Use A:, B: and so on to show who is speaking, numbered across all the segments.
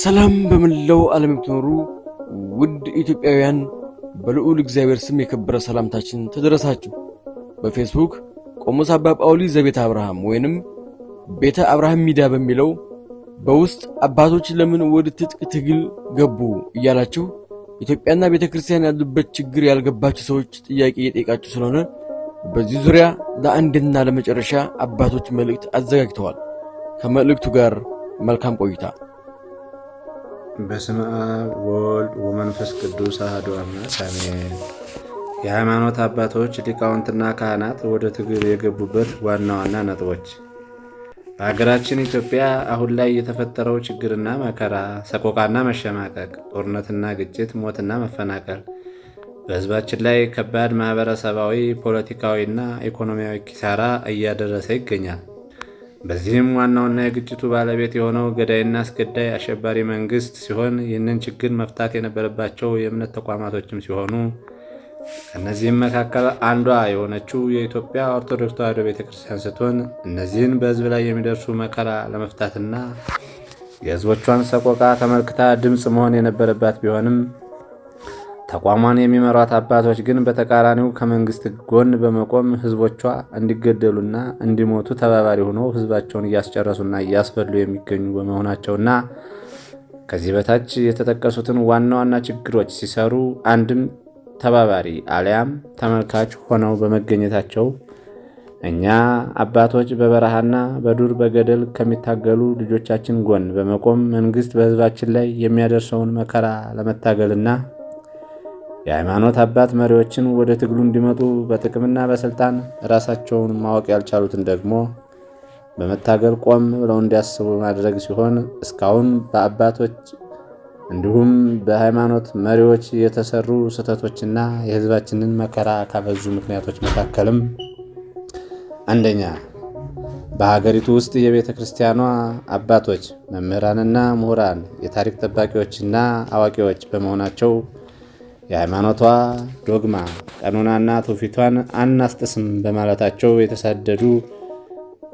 A: ሰላም በመላው ዓለም የምትኖሩ ውድ ኢትዮጵያውያን በልዑል እግዚአብሔር ስም የከበረ ሰላምታችን ተደረሳችሁ። በፌስቡክ ቆሞስ አባ ጳውሊ ዘቤተ አብርሃም ወይንም ቤተ አብርሃም ሚዲያ በሚለው በውስጥ አባቶች ለምን ወደ ትጥቅ ትግል ገቡ እያላችሁ ኢትዮጵያና ቤተክርስቲያን ያሉበት ችግር ያልገባችሁ ሰዎች ጥያቄ እየጠየቃችሁ ስለሆነ በዚህ ዙሪያ ለአንድና ለመጨረሻ አባቶች መልእክት አዘጋጅተዋል። ከመልእክቱ ጋር መልካም ቆይታ።
B: በስመ አብ ወወልድ ወመንፈስ ቅዱስ አሐዱ አምላክ አሜን። የሃይማኖት አባቶች ሊቃውንትና ካህናት ወደ ትግል የገቡበት ዋና ዋና ነጥቦች። በሀገራችን ኢትዮጵያ አሁን ላይ የተፈጠረው ችግርና መከራ፣ ሰቆቃና መሸማቀቅ፣ ጦርነትና ግጭት፣ ሞትና መፈናቀል በሕዝባችን ላይ ከባድ ማህበረሰባዊ፣ ፖለቲካዊና ኢኮኖሚያዊ ኪሳራ እያደረሰ ይገኛል። በዚህም ዋናውና የግጭቱ ባለቤት የሆነው ገዳይና አስገዳይ አሸባሪ መንግስት ሲሆን ይህንን ችግር መፍታት የነበረባቸው የእምነት ተቋማቶችም ሲሆኑ ከእነዚህም መካከል አንዷ የሆነችው የኢትዮጵያ ኦርቶዶክስ ተዋሕዶ ቤተክርስቲያን ስትሆን እነዚህን በሕዝብ ላይ የሚደርሱ መከራ ለመፍታትና የሕዝቦቿን ሰቆቃ ተመልክታ ድምፅ መሆን የነበረባት ቢሆንም ተቋሟን የሚመሯት አባቶች ግን በተቃራኒው ከመንግስት ጎን በመቆም ሕዝቦቿ እንዲገደሉና እንዲሞቱ ተባባሪ ሆነው ሕዝባቸውን እያስጨረሱና እያስበሉ የሚገኙ በመሆናቸውና ከዚህ በታች የተጠቀሱትን ዋና ዋና ችግሮች ሲሰሩ አንድም ተባባሪ አሊያም ተመልካች ሆነው በመገኘታቸው እኛ አባቶች በበረሃና በዱር በገደል ከሚታገሉ ልጆቻችን ጎን በመቆም መንግስት በሕዝባችን ላይ የሚያደርሰውን መከራ ለመታገልና የሃይማኖት አባት መሪዎችን ወደ ትግሉ እንዲመጡ በጥቅምና በስልጣን ራሳቸውን ማወቅ ያልቻሉትን ደግሞ በመታገል ቆም ብለው እንዲያስቡ ማድረግ ሲሆን እስካሁን በአባቶች እንዲሁም በሃይማኖት መሪዎች የተሰሩ ስህተቶችና የሕዝባችንን መከራ ካበዙ ምክንያቶች መካከልም አንደኛ፣ በሀገሪቱ ውስጥ የቤተ ክርስቲያኗ አባቶች መምህራንና ምሁራን የታሪክ ጠባቂዎችና አዋቂዎች በመሆናቸው የሃይማኖቷ ዶግማ ቀኖናና ትውፊቷን አናስጥስም በማለታቸው የተሳደዱ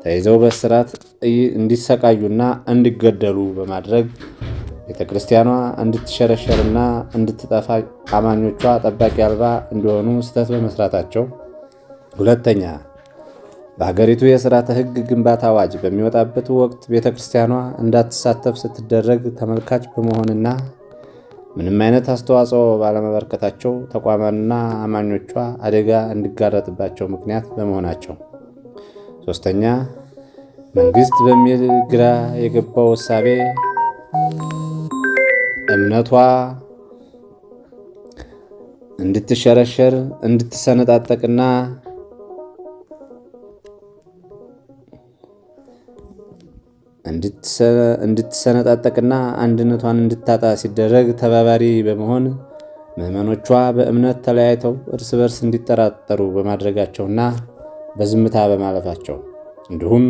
B: ተይዘው በእስራት እንዲሰቃዩና እንዲገደሉ በማድረግ ቤተ ክርስቲያኗ እንድትሸረሸርና እንድትጠፋ አማኞቿ ጠባቂ አልባ እንዲሆኑ ስህተት በመስራታቸው። ሁለተኛ፣ በሀገሪቱ የሥርዓተ ሕግ ግንባታ አዋጅ በሚወጣበት ወቅት ቤተ ክርስቲያኗ እንዳትሳተፍ ስትደረግ ተመልካች በመሆንና ምንም አይነት አስተዋጽኦ ባለመበርከታቸው ተቋማና አማኞቿ አደጋ እንዲጋረጥባቸው ምክንያት በመሆናቸው። ሶስተኛ፣ መንግስት በሚል ግራ የገባው እሳቤ እምነቷ እንድትሸረሸር እንድትሰነጣጠቅና አንድነቷን እንድታጣ ሲደረግ ተባባሪ በመሆን ምዕመኖቿ በእምነት ተለያይተው እርስ በርስ እንዲጠራጠሩ በማድረጋቸውና በዝምታ በማለፋቸው እንዲሁም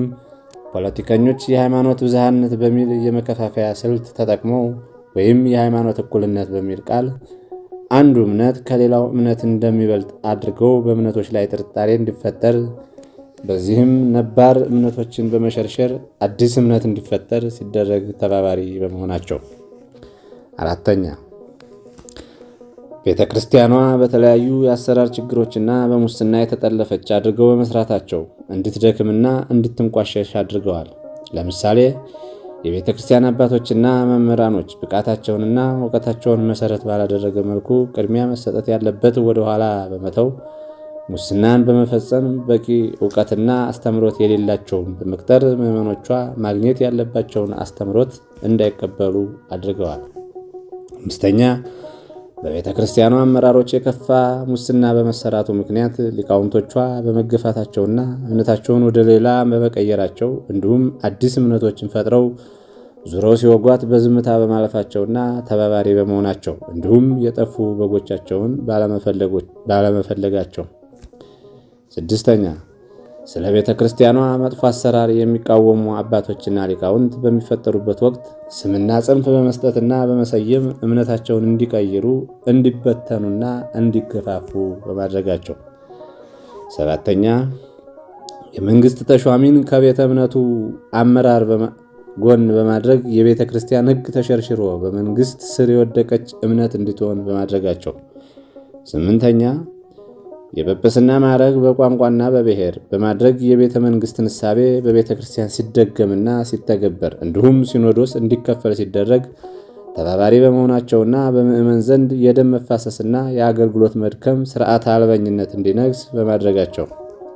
B: ፖለቲከኞች የሃይማኖት ብዝሃነት በሚል የመከፋፈያ ስልት ተጠቅመው ወይም የሃይማኖት እኩልነት በሚል ቃል አንዱ እምነት ከሌላው እምነት እንደሚበልጥ አድርገው በእምነቶች ላይ ጥርጣሬ እንዲፈጠር በዚህም ነባር እምነቶችን በመሸርሸር አዲስ እምነት እንዲፈጠር ሲደረግ ተባባሪ በመሆናቸው። አራተኛ፣ ቤተ ክርስቲያኗ በተለያዩ የአሰራር ችግሮችና በሙስና የተጠለፈች አድርገው በመስራታቸው እንድትደክምና እንድትንቋሸሽ አድርገዋል። ለምሳሌ የቤተ ክርስቲያን አባቶችና መምህራኖች ብቃታቸውንና እውቀታቸውን መሰረት ባላደረገ መልኩ ቅድሚያ መሰጠት ያለበት ወደ ኋላ በመተው ሙስናን በመፈጸም በቂ እውቀትና አስተምሮት የሌላቸውን በመቅጠር ምዕመኖቿ ማግኘት ያለባቸውን አስተምሮት እንዳይቀበሉ አድርገዋል። አምስተኛ፣ በቤተ ክርስቲያኗ አመራሮች የከፋ ሙስና በመሰራቱ ምክንያት ሊቃውንቶቿ በመገፋታቸውና እምነታቸውን ወደ ሌላ በመቀየራቸው እንዲሁም አዲስ እምነቶችን ፈጥረው ዙረው ሲወጓት በዝምታ በማለፋቸውና ተባባሪ በመሆናቸው እንዲሁም የጠፉ በጎቻቸውን ባለመፈለጋቸው። ስድስተኛ፣ ስለ ቤተ ክርስቲያኗ መጥፎ አሰራር የሚቃወሙ አባቶችና ሊቃውንት በሚፈጠሩበት ወቅት ስምና ጽንፍ በመስጠትና በመሰየም እምነታቸውን እንዲቀይሩ፣ እንዲበተኑና እንዲገፋፉ በማድረጋቸው። ሰባተኛ፣ የመንግስት ተሿሚን ከቤተ እምነቱ አመራር ጎን በማድረግ የቤተ ክርስቲያን ሕግ ተሸርሽሮ በመንግሥት ስር የወደቀች እምነት እንድትሆን በማድረጋቸው። 8ኛ የጵጵስና ማዕረግ በቋንቋና በብሔር በማድረግ የቤተ መንግሥትን እሳቤ በቤተ ክርስቲያን ሲደገምና ሲተገበር እንዲሁም ሲኖዶስ እንዲከፈል ሲደረግ ተባባሪ በመሆናቸውና በምዕመን ዘንድ የደም መፋሰስና የአገልግሎት መድከም ሥርዓተ አልበኝነት እንዲነግስ በማድረጋቸው።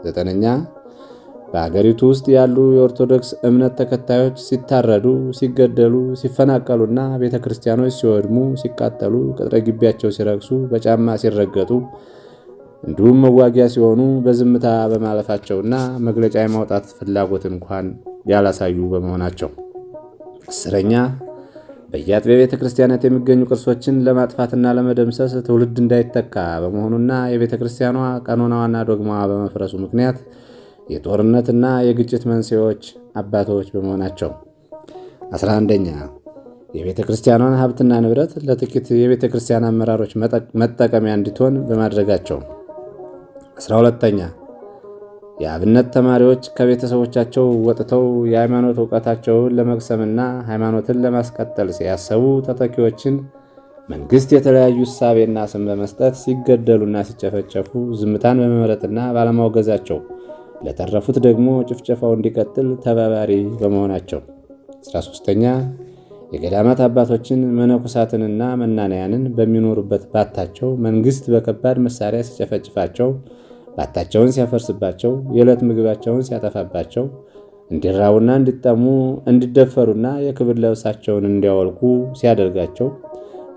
B: 9ኛ በአገሪቱ ውስጥ ያሉ የኦርቶዶክስ እምነት ተከታዮች ሲታረዱ፣ ሲገደሉ፣ ሲፈናቀሉና ቤተ ክርስቲያኖች ሲወድሙ፣ ሲቃጠሉ፣ ቅጥረ ግቢያቸው ሲረክሱ፣ በጫማ ሲረገጡ እንዲሁም መዋጊያ ሲሆኑ በዝምታ በማለፋቸውና መግለጫ የማውጣት ፍላጎት እንኳን ያላሳዩ በመሆናቸው። 10ኛ በየአጥቢያ ቤተ ክርስቲያናት የሚገኙ ቅርሶችን ለማጥፋትና ለመደምሰስ ትውልድ እንዳይተካ በመሆኑና የቤተ ክርስቲያኗ ቀኖናዋና ዶግማዋ በመፍረሱ ምክንያት የጦርነትና የግጭት መንስኤዎች አባቶች በመሆናቸው። 11ኛ የቤተ ክርስቲያኗን ሀብትና ንብረት ለጥቂት የቤተ ክርስቲያን አመራሮች መጠቀሚያ እንድትሆን በማድረጋቸው። 12ኛ የአብነት ተማሪዎች ከቤተሰቦቻቸው ወጥተው የሃይማኖት ዕውቀታቸውን ለመቅሰምና ሃይማኖትን ለማስቀጠል ሲያሰቡ ተተኪዎችን መንግሥት የተለያዩ እሳቤና ስም በመስጠት ሲገደሉና ሲጨፈጨፉ ዝምታን በመምረጥና ባለማውገዛቸው፣ ለተረፉት ደግሞ ጭፍጨፋው እንዲቀጥል ተባባሪ በመሆናቸው። 13ኛ የገዳማት አባቶችን መነኮሳትንና መናንያንን በሚኖሩበት ባታቸው መንግሥት በከባድ መሳሪያ ሲጨፈጭፋቸው፣ ባታቸውን ሲያፈርስባቸው፣ የዕለት ምግባቸውን ሲያጠፋባቸው፣ እንዲራቡና እንዲጠሙ እንዲደፈሩና የክብር ልብሳቸውን እንዲያወልቁ ሲያደርጋቸው፣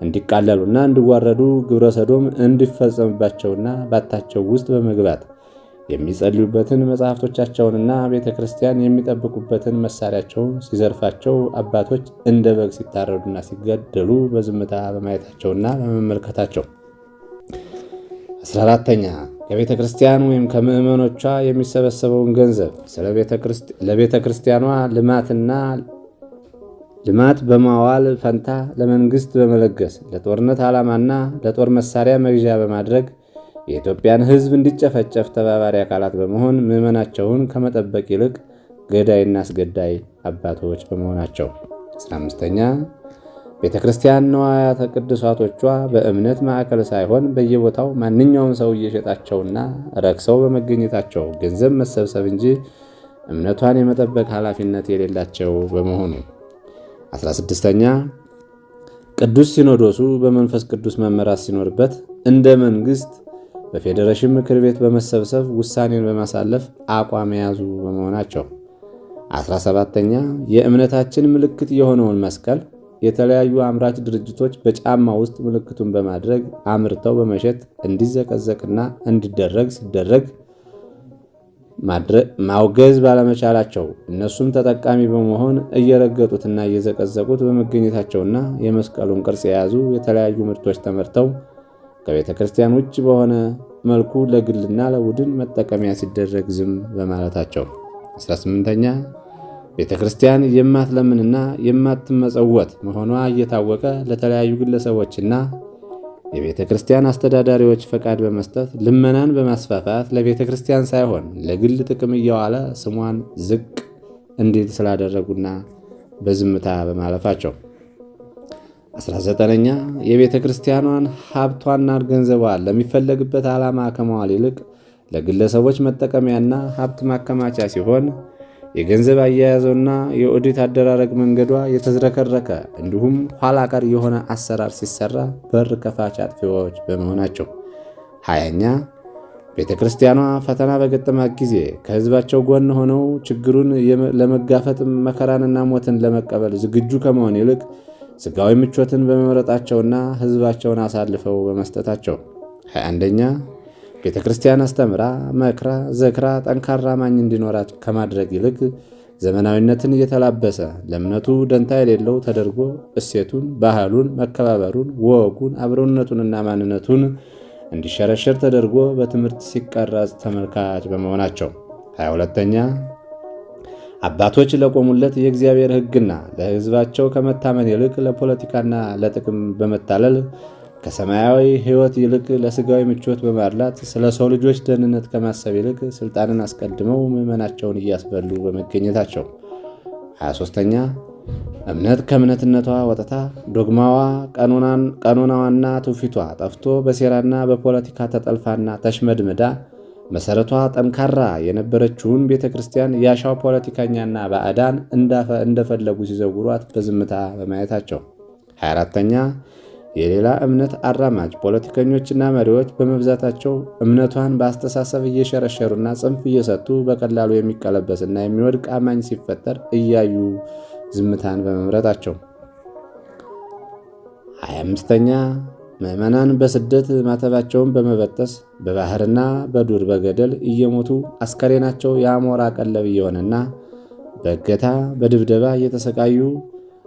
B: እንዲቃለሉና እንዲዋረዱ ግብረ ሰዶም እንዲፈጸምባቸውና ባታቸው ውስጥ በመግባት የሚጸልዩበትን መጻሕፍቶቻቸውንና ቤተ ክርስቲያን የሚጠብቁበትን መሳሪያቸውን ሲዘርፋቸው አባቶች እንደ በግ ሲታረዱና ሲገደሉ በዝምታ በማየታቸውና በመመልከታቸው። 14ኛ ከቤተ ክርስቲያን ወይም ከምዕመኖቿ የሚሰበሰበውን ገንዘብ ለቤተ ክርስቲያኗ ልማት በማዋል ፈንታ ለመንግሥት በመለገስ ለጦርነት ዓላማና ለጦር መሳሪያ መግዣ በማድረግ የኢትዮጵያን ሕዝብ እንዲጨፈጨፍ ተባባሪ አካላት በመሆን ምዕመናቸውን ከመጠበቅ ይልቅ ገዳይና አስገዳይ አባቶች በመሆናቸው። 15ኛ ቤተ ክርስቲያን ንዋያተ ቅዱሳቶቿ በእምነት ማዕከል ሳይሆን በየቦታው ማንኛውም ሰው እየሸጣቸውና ረክሰው በመገኘታቸው ገንዘብ መሰብሰብ እንጂ እምነቷን የመጠበቅ ኃላፊነት የሌላቸው በመሆኑ። 16ኛ ቅዱስ ሲኖዶሱ በመንፈስ ቅዱስ መመራት ሲኖርበት እንደ መንግሥት በፌዴሬሽን ምክር ቤት በመሰብሰብ ውሳኔን በማሳለፍ አቋም የያዙ በመሆናቸው። 17ኛ የእምነታችን ምልክት የሆነውን መስቀል የተለያዩ አምራች ድርጅቶች በጫማ ውስጥ ምልክቱን በማድረግ አምርተው በመሸጥ እንዲዘቀዘቅና እንዲደረግ ሲደረግ ማውገዝ ባለመቻላቸው እነሱም ተጠቃሚ በመሆን እየረገጡትና እየዘቀዘቁት በመገኘታቸውና የመስቀሉን ቅርጽ የያዙ የተለያዩ ምርቶች ተመርተው ከቤተ ክርስቲያን ውጭ በሆነ መልኩ ለግልና ለቡድን መጠቀሚያ ሲደረግ ዝም በማለታቸው። 18ኛ ቤተ ክርስቲያን የማትለምንና የማትመጸወት መሆኗ እየታወቀ ለተለያዩ ግለሰቦችና የቤተ ክርስቲያን አስተዳዳሪዎች ፈቃድ በመስጠት ልመናን በማስፋፋት ለቤተ ክርስቲያን ሳይሆን ለግል ጥቅም እየዋለ ስሟን ዝቅ እንዲል ስላደረጉና በዝምታ በማለፋቸው። 19ኛ የቤተ ክርስቲያኗን ሀብቷና ገንዘቧን ለሚፈለግበት ዓላማ ከመዋል ይልቅ ለግለሰቦች መጠቀሚያና ሀብት ማከማቻ ሲሆን የገንዘብ አያያዘውና የኦዲት አደራረግ መንገዷ የተዝረከረከ እንዲሁም ኋላ ቀር የሆነ አሰራር ሲሰራ በር ከፋች አጥፊዎች በመሆናቸው። 20ኛ ቤተ ክርስቲያኗ ፈተና በገጠማት ጊዜ ከሕዝባቸው ጎን ሆነው ችግሩን ለመጋፈጥ መከራንና ሞትን ለመቀበል ዝግጁ ከመሆን ይልቅ ሥጋዊ ምቾትን በመምረጣቸውና ሕዝባቸውን አሳልፈው በመስጠታቸው። 21ኛ ቤተ ክርስቲያን አስተምራ፣ መክራ፣ ዘክራ ጠንካራ አማኝ እንዲኖራት ከማድረግ ይልቅ ዘመናዊነትን እየተላበሰ ለእምነቱ ደንታ የሌለው ተደርጎ እሴቱን፣ ባህሉን፣ መከባበሩን፣ ወጉን፣ አብሮነቱንና ማንነቱን እንዲሸረሸር ተደርጎ በትምህርት ሲቀረጽ ተመልካች በመሆናቸው። 22ኛ አባቶች ለቆሙለት የእግዚአብሔር ሕግና ለሕዝባቸው ከመታመን ይልቅ ለፖለቲካና ለጥቅም በመታለል ከሰማያዊ ሕይወት ይልቅ ለሥጋዊ ምቾት በማድላት ስለ ሰው ልጆች ደህንነት ከማሰብ ይልቅ ሥልጣንን አስቀድመው ምዕመናቸውን እያስበሉ በመገኘታቸው። 23ኛ እምነት ከእምነትነቷ ወጥታ ዶግማዋ፣ ቀኖናዋና ትውፊቷ ጠፍቶ በሴራና በፖለቲካ ተጠልፋና ተሽመድምዳ መሠረቷ ጠንካራ የነበረችውን ቤተ ክርስቲያን ያሻው ፖለቲከኛና ባዕዳን እንደፈለጉ ሲዘውሯት በዝምታ በማየታቸው። 24ተኛ የሌላ እምነት አራማጅ ፖለቲከኞችና መሪዎች በመብዛታቸው እምነቷን በአስተሳሰብ እየሸረሸሩና ጽንፍ እየሰጡ በቀላሉ የሚቀለበስና የሚወድቅ አማኝ ሲፈጠር እያዩ ዝምታን በመምረጣቸው። 25ተኛ ምዕመናን በስደት ማተባቸውን በመበጠስ በባህርና በዱር በገደል እየሞቱ አስከሬናቸው የአሞራ ቀለብ እየሆነና በእገታ በድብደባ እየተሰቃዩ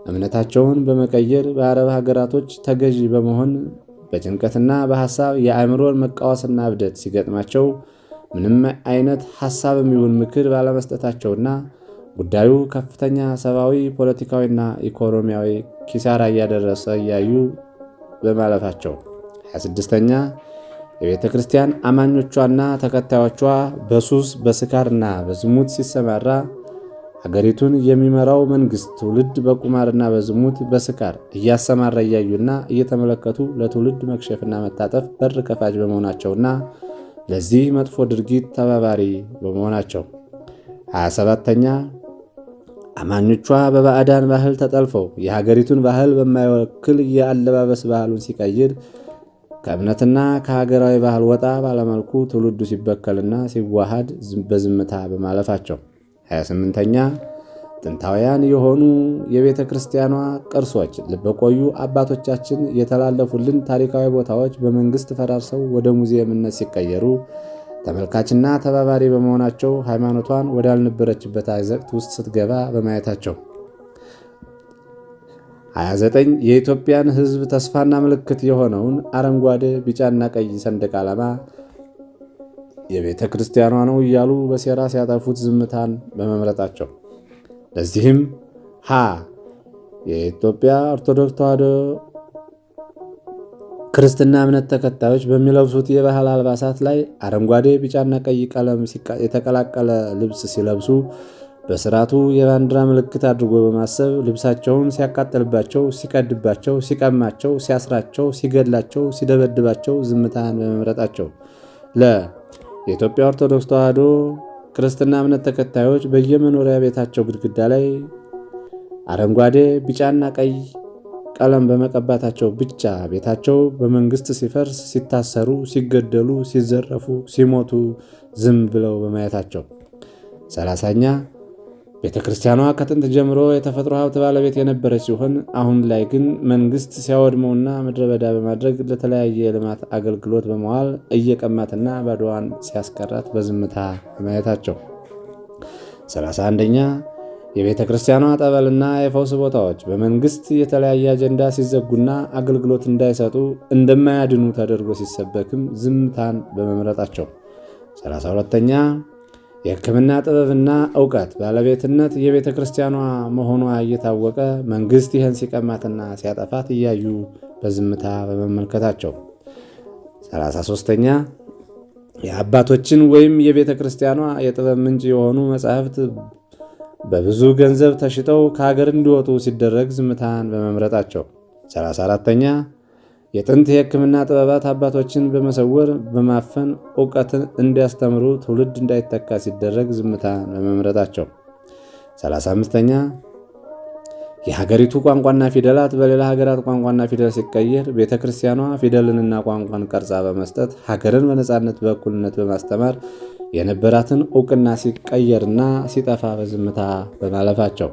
B: እምነታቸውን በመቀየር በአረብ ሀገራቶች ተገዢ በመሆን በጭንቀትና በሐሳብ የአእምሮን መቃወስና እብደት ሲገጥማቸው ምንም አይነት ሐሳብም ይሁን ምክር ባለመስጠታቸውና ጉዳዩ ከፍተኛ ሰብአዊ፣ ፖለቲካዊና ኢኮኖሚያዊ ኪሳራ እያደረሰ እያዩ በማለፋቸው። 26ተኛ የቤተ ክርስቲያን አማኞቿና ተከታዮቿ በሱስ በስካርና በዝሙት ሲሰማራ ሀገሪቱን የሚመራው መንግሥት ትውልድ በቁማርና በዝሙት በስካር እያሰማራ እያዩና እየተመለከቱ ለትውልድ መክሸፍና መታጠፍ በር ከፋች በመሆናቸውና ለዚህ መጥፎ ድርጊት ተባባሪ በመሆናቸው። 27ተኛ አማኞቿ በባዕዳን ባህል ተጠልፈው የሀገሪቱን ባህል በማይወክል የአለባበስ ባህሉን ሲቀይር ከእምነትና ከሀገራዊ ባህል ወጣ ባለመልኩ ትውልዱ ሲበከልና ሲዋሃድ በዝምታ በማለፋቸው። 28ተኛ ጥንታውያን የሆኑ የቤተ ክርስቲያኗ ቅርሶች በቆዩ አባቶቻችን የተላለፉልን ታሪካዊ ቦታዎች በመንግሥት ፈራርሰው ወደ ሙዚየምነት ሲቀየሩ ተመልካችና ተባባሪ በመሆናቸው ሃይማኖቷን ወዳልነበረችበት አዘቅት ውስጥ ስትገባ በማየታቸው። 29 የኢትዮጵያን ሕዝብ ተስፋና ምልክት የሆነውን አረንጓዴ፣ ቢጫና ቀይ ሰንደቅ ዓላማ የቤተ ክርስቲያኗ ነው እያሉ በሴራ ሲያጠፉት ዝምታን በመምረጣቸው። ለዚህም የኢትዮጵያ ኦርቶዶክስ ተዋሕዶ ክርስትና እምነት ተከታዮች በሚለብሱት የባህል አልባሳት ላይ አረንጓዴ፣ ቢጫና ቀይ ቀለም የተቀላቀለ ልብስ ሲለብሱ በስርዓቱ የባንዲራ ምልክት አድርጎ በማሰብ ልብሳቸውን ሲያቃጥልባቸው፣ ሲቀድባቸው፣ ሲቀማቸው፣ ሲያስራቸው፣ ሲገድላቸው፣ ሲደበድባቸው ዝምታን በመምረጣቸው። የኢትዮጵያ ኦርቶዶክስ ተዋሕዶ ክርስትና እምነት ተከታዮች በየመኖሪያ ቤታቸው ግድግዳ ላይ አረንጓዴ፣ ቢጫና ቀይ ቀለም በመቀባታቸው ብቻ ቤታቸው በመንግስት ሲፈርስ፣ ሲታሰሩ፣ ሲገደሉ፣ ሲዘረፉ፣ ሲሞቱ ዝም ብለው በማየታቸው። 30ኛ ቤተ ክርስቲያኗ ከጥንት ጀምሮ የተፈጥሮ ሀብት ባለቤት የነበረች ሲሆን አሁን ላይ ግን መንግስት ሲያወድመውና ምድረ በዳ በማድረግ ለተለያየ የልማት አገልግሎት በመዋል እየቀማትና ባዶዋን ሲያስቀራት በዝምታ በማየታቸው። 31ኛ የቤተ ክርስቲያኗ ጠበልና የፈውስ ቦታዎች በመንግስት የተለያየ አጀንዳ ሲዘጉና አገልግሎት እንዳይሰጡ እንደማያድኑ ተደርጎ ሲሰበክም ዝምታን በመምረጣቸው። 32ኛ የሕክምና ጥበብና ዕውቀት ባለቤትነት የቤተ ክርስቲያኗ መሆኗ እየታወቀ መንግስት ይህን ሲቀማትና ሲያጠፋት እያዩ በዝምታ በመመልከታቸው። 33ኛ የአባቶችን ወይም የቤተ ክርስቲያኗ የጥበብ ምንጭ የሆኑ መጻሕፍት በብዙ ገንዘብ ተሽጠው ከሀገር እንዲወጡ ሲደረግ ዝምታን በመምረጣቸው። 34ኛ የጥንት የሕክምና ጥበባት አባቶችን በመሰወር በማፈን ዕውቀትን እንዲያስተምሩ ትውልድ እንዳይተካ ሲደረግ ዝምታን በመምረጣቸው። 35ኛ የሀገሪቱ ቋንቋና ፊደላት በሌላ ሀገራት ቋንቋና ፊደል ሲቀየር ቤተ ክርስቲያኗ ፊደልንና ቋንቋን ቀርጻ በመስጠት ሀገርን በነፃነት በእኩልነት በማስተማር የነበራትን ዕውቅና ሲቀየርና ሲጠፋ በዝምታ በማለፋቸው።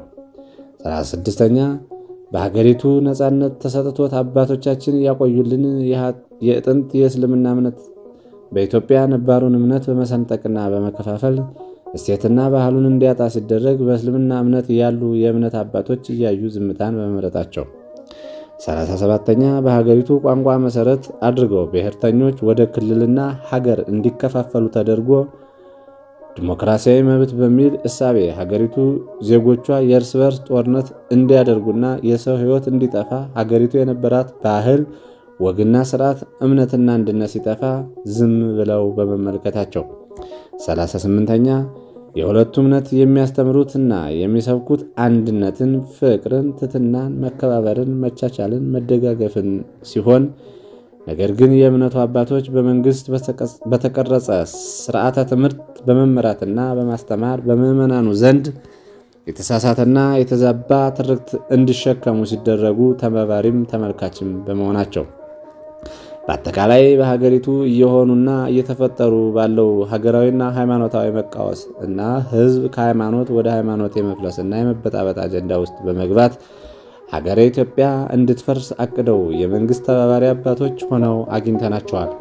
B: 36ኛ በሀገሪቱ ነፃነት ተሰጥቶት አባቶቻችን ያቆዩልን የጥንት የእስልምና እምነት በኢትዮጵያ ነባሩን እምነት በመሰንጠቅና በመከፋፈል እሴትና ባህሉን እንዲያጣ ሲደረግ በእስልምና እምነት ያሉ የእምነት አባቶች እያዩ ዝምታን በመምረጣቸው። 37ኛ በሀገሪቱ ቋንቋ መሰረት አድርገው ብሔርተኞች ወደ ክልልና ሀገር እንዲከፋፈሉ ተደርጎ ዲሞክራሲያዊ መብት በሚል እሳቤ ሀገሪቱ ዜጎቿ የእርስ በርስ ጦርነት እንዲያደርጉና የሰው ሕይወት እንዲጠፋ ሀገሪቱ የነበራት ባህል፣ ወግና ስርዓት፣ እምነትና አንድነት ሲጠፋ ዝም ብለው በመመልከታቸው። 38ኛ የሁለቱ እምነት የሚያስተምሩትና የሚሰብኩት አንድነትን፣ ፍቅርን፣ ትሕትናን፣ መከባበርን፣ መቻቻልን፣ መደጋገፍን ሲሆን ነገር ግን የእምነቱ አባቶች በመንግሥት በተቀረጸ ሥርዓተ ትምህርት በመመራትና በማስተማር በምዕመናኑ ዘንድ የተሳሳተና የተዛባ ትርክት እንዲሸከሙ ሲደረጉ ተባባሪም ተመልካችም በመሆናቸው በአጠቃላይ በሀገሪቱ እየሆኑና እየተፈጠሩ ባለው ሀገራዊና ሃይማኖታዊ መቃወስ እና ሕዝብ ከሃይማኖት ወደ ሃይማኖት የመፍለስና የመበጣበጥ አጀንዳ ውስጥ በመግባት ሀገረ ኢትዮጵያ እንድትፈርስ አቅደው የመንግሥት ተባባሪ አባቶች ሆነው አግኝተናቸዋል።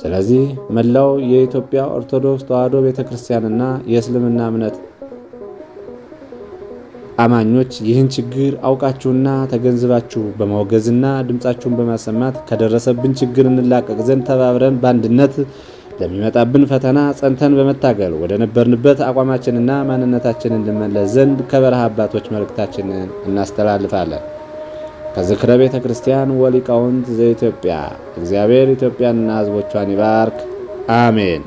B: ስለዚህ መላው የኢትዮጵያ ኦርቶዶክስ ተዋሕዶ ቤተ ክርስቲያንና የእስልምና እምነት አማኞች ይህን ችግር አውቃችሁና ተገንዝባችሁ በማውገዝና ድምፃችሁን በማሰማት ከደረሰብን ችግር እንላቀቅ ዘንድ ተባብረን በአንድነት ለሚመጣብን ፈተና ጸንተን በመታገል ወደ ነበርንበት አቋማችንና ማንነታችንን እንመለስ ዘንድ ከበረሃ አባቶች መልእክታችንን እናስተላልፋለን። ከዝክረ ቤተ ክርስቲያን ወሊቃውንት ዘኢትዮጵያ። እግዚአብሔር ኢትዮጵያንና ሕዝቦቿን ይባርክ። አሜን።